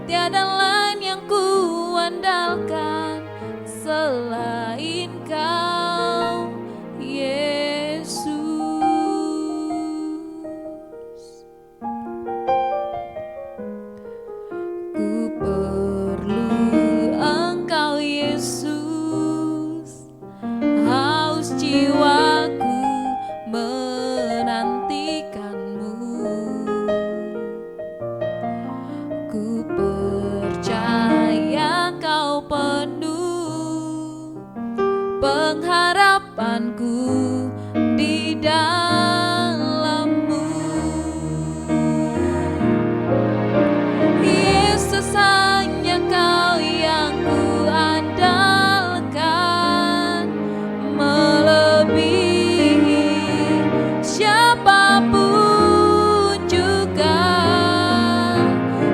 Tiada lain yang ku andalkan selain Kau, Yesus. Ku perlu Engkau, Yesus. Haus jiwaku menantikan-Mu. Ku percaya Kau penuh pengharapanku di dalam-Mu. Yesus, hanya Kau yang ku andalkan, melebihi siapapun juga.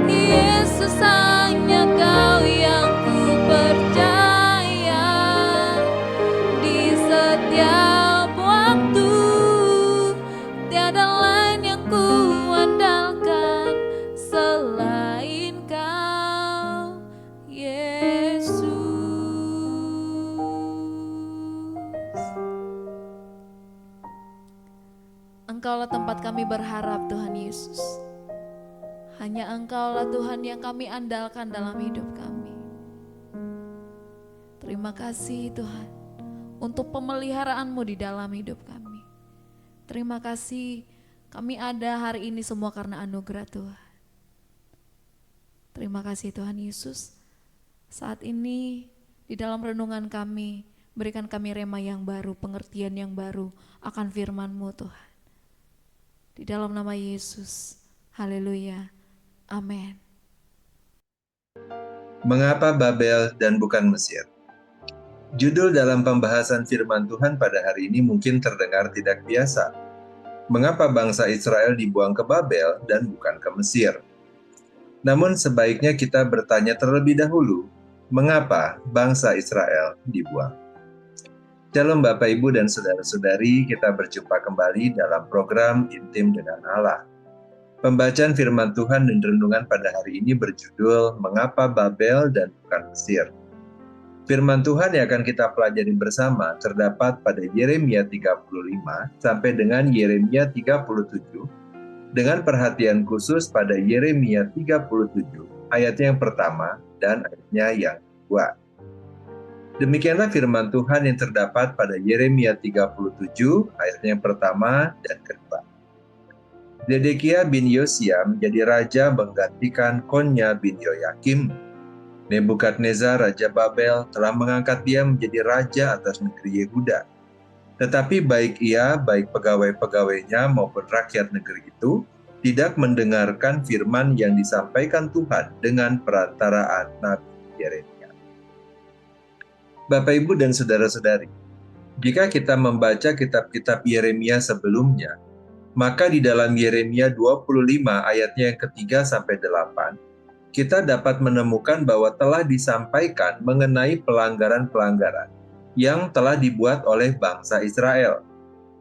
Yesus, hanya Kau yang ku percaya di setiap waktu. Tiada lain yang ku andalkan selain Kau, Yesus. Engkaulah tempat kami berharap, Tuhan Yesus. Hanya Engkaulah Tuhan yang kami andalkan dalam hidup kami. Terima kasih Tuhan untuk pemeliharaan-Mu di dalam hidup kami. Terima kasih kami ada hari ini semua karena anugerah Tuhan. Terima kasih Tuhan Yesus. Saat ini di dalam renungan kami, berikan kami rema yang baru, pengertian yang baru akan firman-Mu Tuhan. Di dalam nama Yesus, haleluya, amin. Mengapa Babel dan bukan Mesir? Judul dalam pembahasan firman Tuhan pada hari ini mungkin terdengar tidak biasa. Mengapa bangsa Israel dibuang ke Babel dan bukan ke Mesir? Namun sebaiknya kita bertanya terlebih dahulu, mengapa bangsa Israel dibuang? Shalom Bapak Ibu dan Saudara-saudari, kita berjumpa kembali dalam program Intim dengan Allah. Pembacaan firman Tuhan dan renungan pada hari ini berjudul Mengapa Babel dan bukan Mesir. Firman Tuhan yang akan kita pelajari bersama terdapat pada Yeremia 35 sampai dengan Yeremia 37, dengan perhatian khusus pada Yeremia 37 ayatnya yang pertama dan ayatnya yang kedua. Demikianlah firman Tuhan yang terdapat pada Yeremia 37 ayatnya yang pertama dan kedua. Zedekia bin Yosia menjadi raja menggantikan Konya bin Yoyakim. Nebukadnezar Raja Babel telah mengangkat dia menjadi raja atas negeri Yehuda. Tetapi baik ia, baik pegawai-pegawainya maupun rakyat negeri itu, tidak mendengarkan firman yang disampaikan Tuhan dengan perantaraan Nabi Yeremia. Bapak, Ibu, dan Saudara-saudari, jika kita membaca kitab-kitab Yeremia sebelumnya, maka di dalam Yeremia 25 ayatnya yang ketiga sampai 8, kita dapat menemukan bahwa telah disampaikan mengenai pelanggaran-pelanggaran yang telah dibuat oleh bangsa Israel.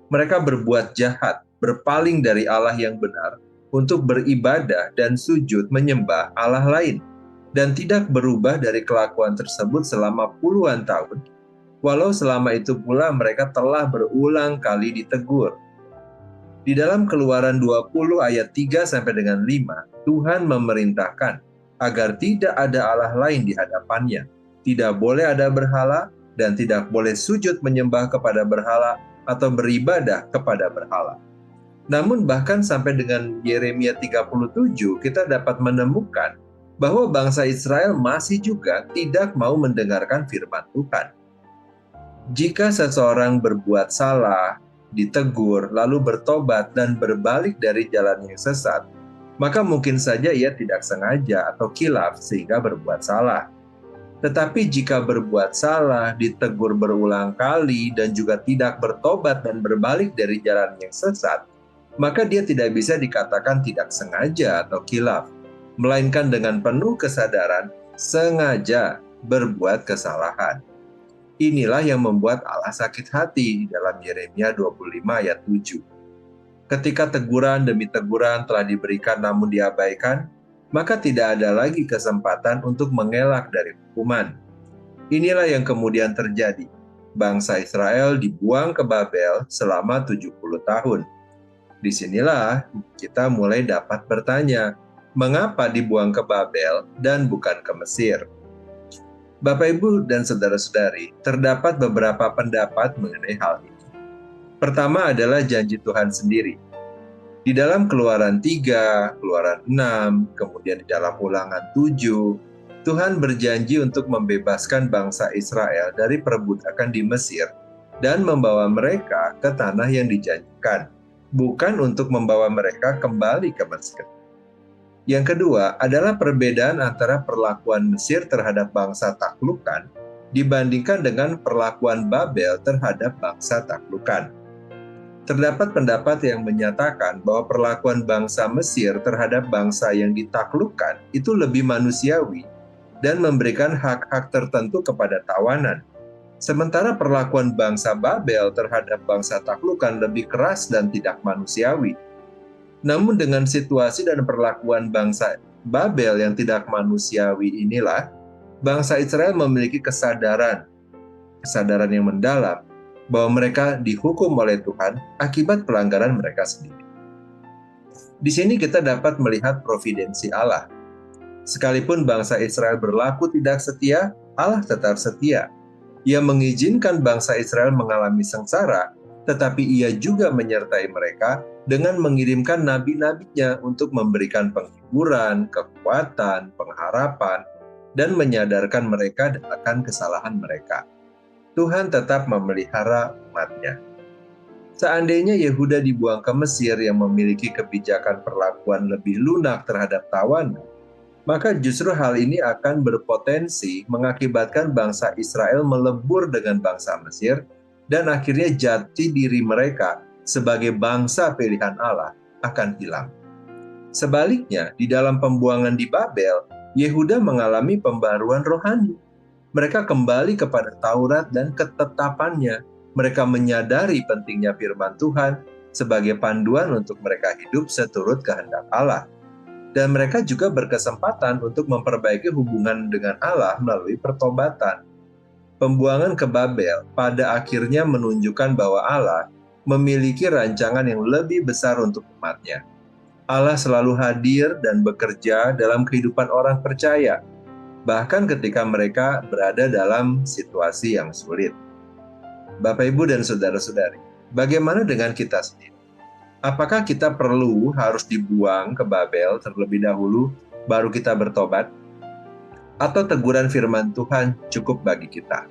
Mereka berbuat jahat, berpaling dari Allah yang benar untuk beribadah dan sujud menyembah Allah lain, dan tidak berubah dari kelakuan tersebut selama puluhan tahun, walau selama itu pula mereka telah berulang kali ditegur. Di dalam Keluaran 20 ayat 3 sampai dengan 5, Tuhan memerintahkan agar tidak ada Allah lain di hadapannya, tidak boleh ada berhala, dan tidak boleh sujud menyembah kepada berhala atau beribadah kepada berhala. Namun bahkan sampai dengan Yeremia 37, kita dapat menemukan bahwa bangsa Israel masih juga tidak mau mendengarkan firman Tuhan. Jika seseorang berbuat salah, ditegur, lalu bertobat dan berbalik dari jalan yang sesat, maka mungkin saja ia tidak sengaja atau khilaf sehingga berbuat salah. Tetapi jika berbuat salah, ditegur berulang kali, dan juga tidak bertobat dan berbalik dari jalan yang sesat, maka dia tidak bisa dikatakan tidak sengaja atau khilaf, melainkan dengan penuh kesadaran sengaja berbuat kesalahan. Inilah yang membuat Allah sakit hati di dalam Yeremia 25 ayat 7. Ketika teguran demi teguran telah diberikan namun diabaikan, maka tidak ada lagi kesempatan untuk mengelak dari hukuman. Inilah yang kemudian terjadi. Bangsa Israel dibuang ke Babel selama 70 tahun. Disinilah kita mulai dapat bertanya, mengapa dibuang ke Babel dan bukan ke Mesir? Bapak, Ibu, dan saudara-saudari, terdapat beberapa pendapat mengenai hal ini. Pertama adalah janji Tuhan sendiri. Di dalam Keluaran 3, Keluaran 6, kemudian di dalam Ulangan 7, Tuhan berjanji untuk membebaskan bangsa Israel dari perbudakan di Mesir dan membawa mereka ke tanah yang dijanjikan, bukan untuk membawa mereka kembali ke Mesir. Yang kedua adalah perbedaan antara perlakuan Mesir terhadap bangsa taklukan dibandingkan dengan perlakuan Babel terhadap bangsa taklukan. Terdapat pendapat yang menyatakan bahwa perlakuan bangsa Mesir terhadap bangsa yang ditaklukkan itu lebih manusiawi dan memberikan hak-hak tertentu kepada tawanan. Sementara perlakuan bangsa Babel terhadap bangsa taklukan lebih keras dan tidak manusiawi. Namun dengan situasi dan perlakuan bangsa Babel yang tidak manusiawi inilah, bangsa Israel memiliki kesadaran yang mendalam bahwa mereka dihukum oleh Tuhan akibat pelanggaran mereka sendiri. Di sini kita dapat melihat providensi Allah. Sekalipun bangsa Israel berlaku tidak setia, Allah tetap setia. Ia mengizinkan bangsa Israel mengalami sengsara, tetapi Ia juga menyertai mereka dengan mengirimkan nabi-nabinya untuk memberikan penghiburan, kekuatan, pengharapan, dan menyadarkan mereka akan kesalahan mereka. Tuhan tetap memelihara umat-Nya. Seandainya Yehuda dibuang ke Mesir yang memiliki kebijakan perlakuan lebih lunak terhadap tawanan, maka justru hal ini akan berpotensi mengakibatkan bangsa Israel melebur dengan bangsa Mesir dan akhirnya jati diri mereka sebagai bangsa pilihan Allah akan hilang. Sebaliknya, di dalam pembuangan di Babel, Yehuda mengalami pembaruan rohani. Mereka kembali kepada Taurat dan ketetapannya. Mereka menyadari pentingnya firman Tuhan sebagai panduan untuk mereka hidup seturut kehendak Allah. Dan mereka juga berkesempatan untuk memperbaiki hubungan dengan Allah melalui pertobatan. Pembuangan ke Babel pada akhirnya menunjukkan bahwa Allah memiliki rancangan yang lebih besar untuk umat-Nya. Allah selalu hadir dan bekerja dalam kehidupan orang percaya, bahkan ketika mereka berada dalam situasi yang sulit. Bapak, Ibu, dan saudara-saudari, bagaimana dengan kita sendiri? Apakah kita perlu harus dibuang ke Babel terlebih dahulu, baru kita bertobat? Atau teguran firman Tuhan cukup bagi kita?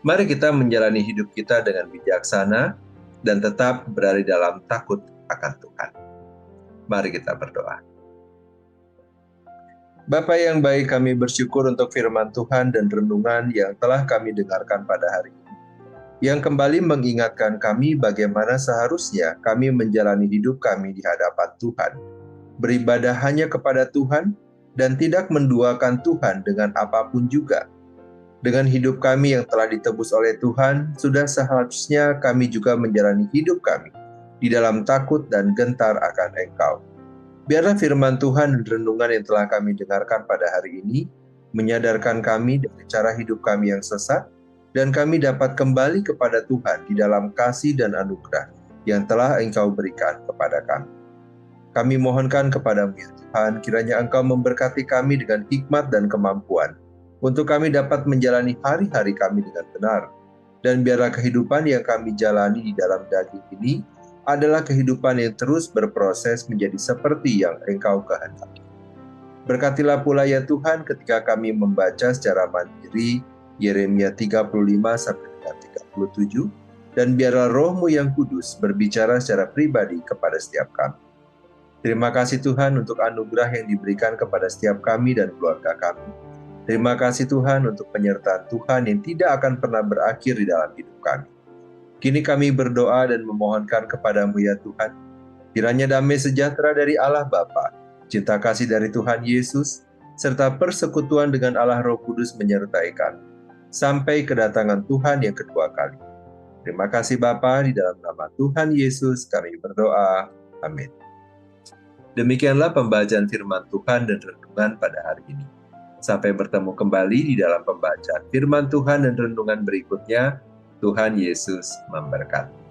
Mari kita menjalani hidup kita dengan bijaksana dan tetap berada dalam takut akan Tuhan. Mari kita berdoa. Bapa yang baik, kami bersyukur untuk firman Tuhan dan renungan yang telah kami dengarkan pada hari ini, yang kembali mengingatkan kami bagaimana seharusnya kami menjalani hidup kami di hadapan Tuhan, beribadah hanya kepada Tuhan dan tidak menduakan Tuhan dengan apapun juga. Dengan hidup kami yang telah ditebus oleh Tuhan, sudah seharusnya kami juga menjalani hidup kami di dalam takut dan gentar akan Engkau. Biarlah firman Tuhan dan renungan yang telah kami dengarkan pada hari ini menyadarkan kami dari cara hidup kami yang sesat, dan kami dapat kembali kepada Tuhan di dalam kasih dan anugerah yang telah Engkau berikan kepada kami. Kami mohonkan kepadamu ya Tuhan, kiranya Engkau memberkati kami dengan hikmat dan kemampuan, untuk kami dapat menjalani hari-hari kami dengan benar. Dan biarlah kehidupan yang kami jalani di dalam daging ini adalah kehidupan yang terus berproses menjadi seperti yang Engkau kehendaki. Berkatilah pula ya Tuhan ketika kami membaca secara mandiri Yeremia 35-37, dan biarlah Roh-Mu yang kudus berbicara secara pribadi kepada setiap kami. Terima kasih Tuhan untuk anugerah yang diberikan kepada setiap kami dan keluarga kami. Terima kasih Tuhan untuk penyertaan Tuhan yang tidak akan pernah berakhir di dalam hidup kami. Kini kami berdoa dan memohonkan kepadamu ya Tuhan, kiranya damai sejahtera dari Allah Bapa, cinta kasih dari Tuhan Yesus, serta persekutuan dengan Allah Roh Kudus menyertai kami sampai kedatangan Tuhan yang kedua kali. Terima kasih Bapa, di dalam nama Tuhan Yesus kami berdoa. Amin. Demikianlah pembacaan firman Tuhan dan renungan pada hari ini. Sampai bertemu kembali di dalam pembacaan firman Tuhan dan renungan berikutnya. Tuhan Yesus memberkati.